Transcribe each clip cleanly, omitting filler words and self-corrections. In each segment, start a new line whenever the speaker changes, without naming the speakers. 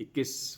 21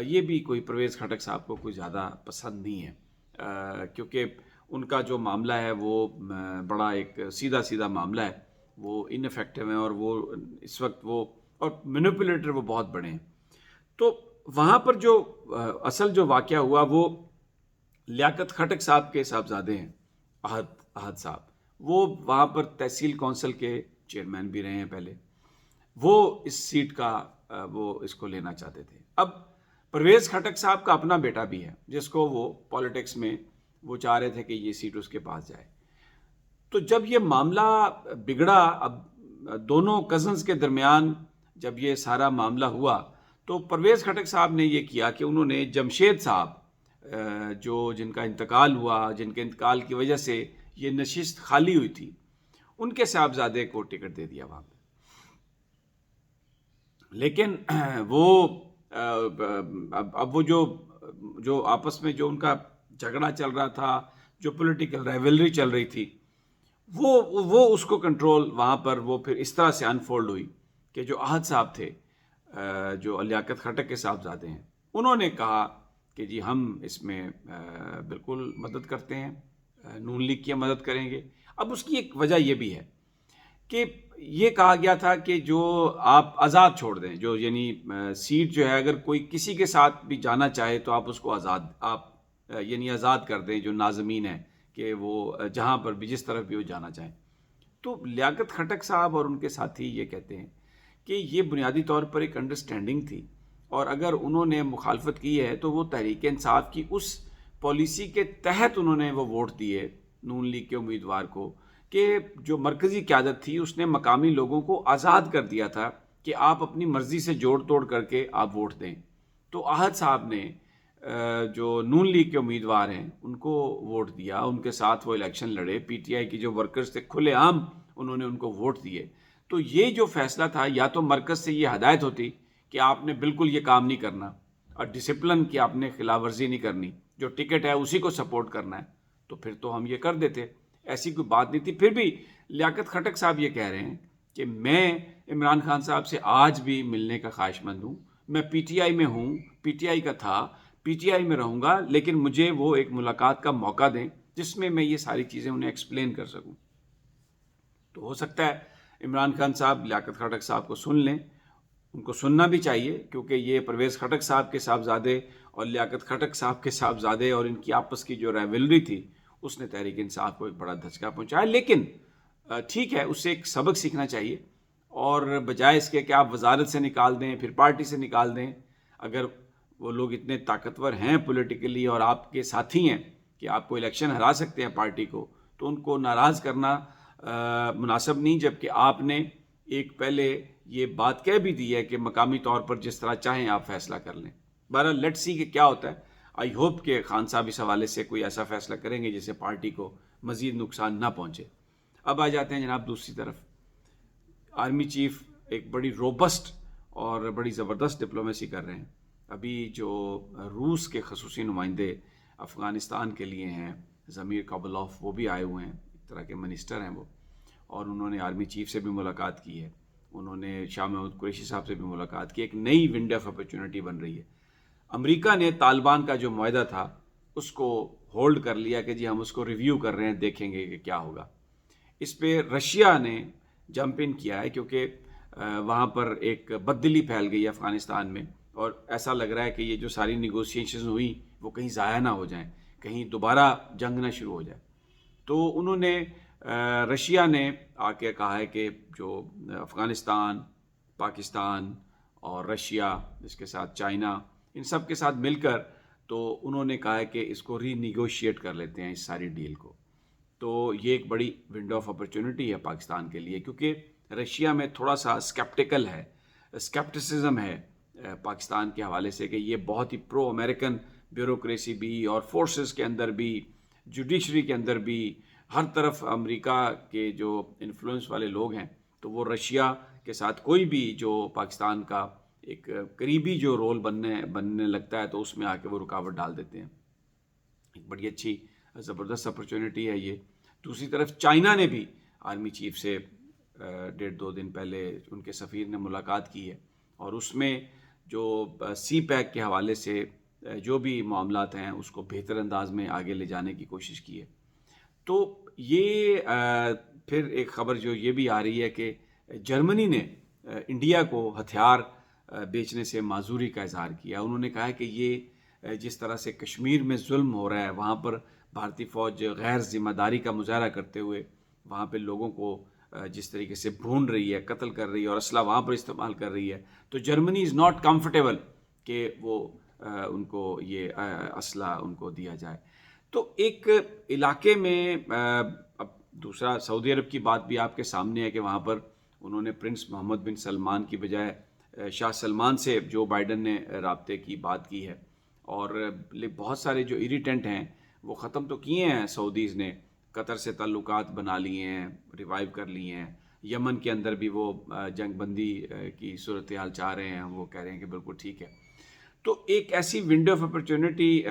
یہ بھی کوئی پرویز خٹک صاحب کو کوئی زیادہ پسند نہیں ہے، کیونکہ ان کا جو معاملہ ہے وہ بڑا ایک سیدھا سیدھا معاملہ ہے، وہ ان افیکٹو ہیں، اور وہ اس وقت وہ اور مینیپولیٹر وہ بہت بڑے ہیں. تو وہاں پر جو اصل جو واقعہ ہوا وہ لیاقت خٹک صاحب کے صاحبزادے ہیں، احد صاحب. وہ وہاں پر تحصیل کونسل کے چیئرمین بھی رہے ہیں پہلے. وہ اس سیٹ کا وہ اس کو لینا چاہتے تھے. اب پرویز خٹک صاحب کا اپنا بیٹا بھی ہے جس کو وہ پالیٹکس میں وہ چاہ رہے تھے کہ یہ سیٹ اس کے پاس جائے. تو جب یہ معاملہ بگڑا، اب دونوں کزنز کے درمیان جب یہ سارا معاملہ ہوا، تو پرویز خٹک صاحب نے یہ کیا کہ انہوں نے جمشید صاحب جو جن کا انتقال ہوا، جن کے انتقال کی وجہ سے یہ نشست خالی ہوئی تھی، ان کے صاحبزادے کو ٹکٹ دے دیا وہاں پہ. لیکن وہ اب وہ جو آپس میں جو ان کا جھگڑا چل رہا تھا، جو پولیٹیکل رائیولری چل رہی تھی، وہ اس کو کنٹرول وہاں پر وہ پھر اس طرح سے انفولڈ ہوئی کہ جو احد صاحب تھے، جو لیاقت خٹک کے صاحبزادے ہیں، انہوں نے کہا کہ جی ہم اس میں بالکل مدد کرتے ہیں، نون لیگ کی مدد کریں گے. اب اس کی ایک وجہ یہ بھی ہے کہ یہ کہا گیا تھا کہ جو آپ آزاد چھوڑ دیں، جو یعنی سیٹ جو ہے اگر کوئی کسی کے ساتھ بھی جانا چاہے تو آپ اس کو یعنی آزاد کر دیں، جو ناظمین ہیں کہ وہ جہاں پر بھی جس طرف بھی وہ جانا چاہیں. تو لیاقت خٹک صاحب اور ان کے ساتھی یہ کہتے ہیں کہ یہ بنیادی طور پر ایک انڈرسٹینڈنگ تھی، اور اگر انہوں نے مخالفت کی ہے تو وہ تحریک انصاف کی اس پالیسی کے تحت انہوں نے وہ ووٹ دیے نون لیگ کے امیدوار کو، کہ جو مرکزی قیادت تھی اس نے مقامی لوگوں کو آزاد کر دیا تھا کہ آپ اپنی مرضی سے جوڑ توڑ کر کے آپ ووٹ دیں. تو احد صاحب نے جو نون لیگ کے امیدوار ہیں ان کو ووٹ دیا، ان کے ساتھ وہ الیکشن لڑے، پی ٹی آئی کی جو ورکرز تھے کھلے عام انہوں نے ان کو ووٹ دیے. تو یہ جو فیصلہ تھا، یا تو مرکز سے یہ ہدایت ہوتی کہ آپ نے بالکل یہ کام نہیں کرنا، اور ڈسپلن کی آپ نے خلاف ورزی نہیں کرنی، جو ٹکٹ ہے اسی کو سپورٹ کرنا ہے، تو پھر تو ہم یہ کر دیتے. ایسی کوئی بات نہیں تھی. پھر بھی لیاقت خٹک صاحب یہ کہہ رہے ہیں کہ میں عمران خان صاحب سے آج بھی ملنے کا خواہش مند ہوں، میں پی ٹی آئی میں ہوں، پی ٹی آئی کا تھا، پی ٹی آئی میں رہوں گا، لیکن مجھے وہ ایک ملاقات کا موقع دیں جس میں میں یہ ساری چیزیں انہیں ایکسپلین کر سکوں. تو ہو سکتا ہے عمران خان صاحب لیاقت خٹک صاحب کو سن لیں، ان کو سننا بھی چاہیے، کیونکہ یہ پرویز خٹک صاحب کے صاحبزادے اور لیاقت خٹک صاحب کے صاحبزادے اور ان کی آپس کی جو رائیولری تھی اس نے تحریک انصاف کو ایک بڑا دھچکا پہنچایا. لیکن ٹھیک ہے، اس سے ایک سبق سیکھنا چاہیے، اور بجائے اس کے کہ آپ وزارت سے نکال دیں پھر پارٹی سے نکال دیں، اگر وہ لوگ اتنے طاقتور ہیں پولیٹیکلی اور آپ کے ساتھی ہیں کہ آپ کو الیکشن ہرا سکتے ہیں پارٹی کو، تو ان کو ناراض کرنا مناسب نہیں. جبکہ آپ نے ایک پہلے یہ بات کہہ بھی دی ہے کہ مقامی طور پر جس طرح چاہیں آپ فیصلہ کر لیں. بہرحال لیٹ سی کہ کیا ہوتا ہے. آئی ہوپ کہ خان صاحب اس حوالے سے کوئی ایسا فیصلہ کریں گے جس سے پارٹی کو مزید نقصان نہ پہنچے. اب آ جاتے ہیں جناب دوسری طرف. آرمی چیف ایک بڑی روبسٹ اور بڑی زبردست ڈپلومیسی کر رہے ہیں. ابھی جو روس کے خصوصی نمائندے افغانستان کے لیے ہیں، ضمیر کابلوف، وہ بھی آئے ہوئے ہیں، ایک طرح کے منسٹر ہیں وہ، اور انہوں نے آرمی چیف سے بھی ملاقات کی ہے. انہوں نے شاہ محمود قریشی صاحب سے بھی ملاقات کی. ایک نئی ونڈو آف اپرچونٹی بن رہی ہے. امریکہ نے طالبان کا جو معاہدہ تھا اس کو ہولڈ کر لیا کہ جی ہم اس کو ریویو کر رہے ہیں، دیکھیں گے کہ کیا ہوگا. اس پہ رشیا نے جمپ ان کیا ہے، کیونکہ وہاں پر ایک بددلی پھیل گئی ہے افغانستان میں، اور ایسا لگ رہا ہے کہ یہ جو ساری نیگوسیشنز ہوئی وہ کہیں ضائع نہ ہو جائیں، کہیں دوبارہ جنگ نہ شروع ہو جائے. تو انہوں نے رشیا نے آ کے کہا ہے کہ جو افغانستان، پاکستان اور رشیا، اس کے ساتھ چائنا، ان سب کے ساتھ مل کر تو انہوں نے کہا ہے کہ اس کو ری نیگوشیٹ کر لیتے ہیں اس ساری ڈیل کو. تو یہ ایک بڑی ونڈو آف اپرچونٹی ہے پاکستان کے لیے، کیونکہ رشیا میں تھوڑا سا اسکیپٹسزم ہے پاکستان کے حوالے سے، کہ یہ بہت ہی پرو امریکن بیوروکریسی بھی، اور فورسز کے اندر بھی، جوڈیشری کے اندر بھی، ہر طرف امریکہ کے جو انفلوئنس والے لوگ ہیں. تو وہ رشیا کے ساتھ کوئی بھی جو پاکستان کا ایک قریبی جو رول بننے لگتا ہے تو اس میں آ کے وہ رکاوٹ ڈال دیتے ہیں. ایک بڑی اچھی زبردست اپرچونٹی ہے یہ. دوسری طرف چائنا نے بھی آرمی چیف سے 1.5-2 دن پہلے ان کے سفیر نے ملاقات کی ہے، اور اس میں جو سی پیک کے حوالے سے جو بھی معاملات ہیں اس کو بہتر انداز میں آگے لے جانے کی کوشش کی ہے. تو یہ پھر ایک خبر جو یہ بھی آ رہی ہے کہ جرمنی نے انڈیا کو ہتھیار بیچنے سے معذوری کا اظہار کیا. انہوں نے کہا کہ یہ جس طرح سے کشمیر میں ظلم ہو رہا ہے وہاں پر بھارتی فوج غیر ذمہ داری کا مظاہرہ کرتے ہوئے وہاں پہ لوگوں کو جس طریقے سے بھون رہی ہے، قتل کر رہی ہے اور اسلحہ وہاں پر استعمال کر رہی ہے، تو جرمنی از ناٹ کمفرٹیبل کہ وہ ان کو یہ اسلحہ ان کو دیا جائے. تو ایک علاقے میں اب دوسرا سعودی عرب کی بات بھی آپ کے سامنے ہے کہ وہاں پر انہوں نے پرنس محمد بن سلمان کی بجائے شاہ سلمان سے جو بائیڈن نے رابطے کی بات کی ہے. اور بہت سارے جو ایریٹنٹ ہیں وہ ختم تو کیے ہیں سعودیز نے، قطر سے تعلقات بنا لیے ہیں، ریوائیو کر لیے ہیں. یمن کے اندر بھی وہ جنگ بندی کی صورتحال چاہ رہے ہیں، وہ کہہ رہے ہیں کہ بالکل ٹھیک ہے. تو ایک ایسی ونڈو آف اپرچونٹی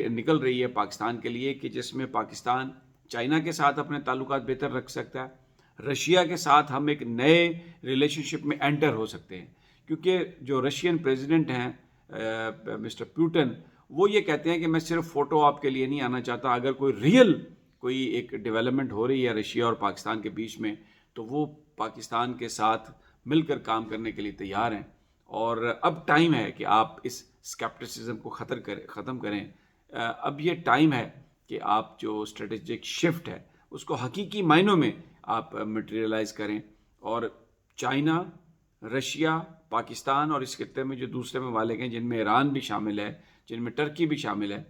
نکل رہی ہے پاکستان کے لیے کہ جس میں پاکستان چائنا کے ساتھ اپنے تعلقات بہتر رکھ سکتا ہے، رشیا کے ساتھ ہم ایک نئے ریلیشن شپ میں انٹر ہو سکتے ہیں. کیونکہ جو رشین پریزیڈنٹ ہیں مسٹر پیوٹن، وہ یہ کہتے ہیں کہ میں صرف فوٹو آپ کے لیے نہیں آنا چاہتا، اگر کوئی ایک ڈیولپمنٹ ہو رہی ہے رشیا اور پاکستان کے بیچ میں تو وہ پاکستان کے ساتھ مل کر کام کرنے کے لیے تیار ہیں. اور اب ٹائم ہے کہ آپ اس اسکیپٹسزم کو ختم کریں. اب یہ ٹائم ہے کہ آپ جو اسٹریٹجک شفٹ ہے اس کو حقیقی معنوں میں آپ مٹیریلائز کریں. اور چائنا، رشیا، پاکستان اور اس خطے میں جو دوسرے ممالک ہیں جن میں ایران بھی شامل ہے، جن میں ٹرکی بھی شامل ہے،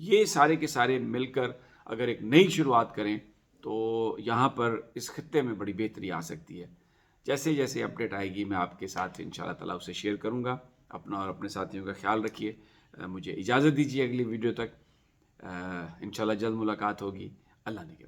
یہ سارے کے سارے مل کر اگر ایک نئی شروعات کریں تو یہاں پر اس خطے میں بڑی بہتری آ سکتی ہے. جیسے جیسے اپڈیٹ آئے گی میں آپ کے ساتھ انشاءاللہ تعالیٰ اسے شیئر کروں گا. اپنا اور اپنے ساتھیوں کا خیال رکھیے. مجھے اجازت دیجیے اگلی ویڈیو تک. انشاءاللہ جلد ملاقات ہوگی. اللہ نے کے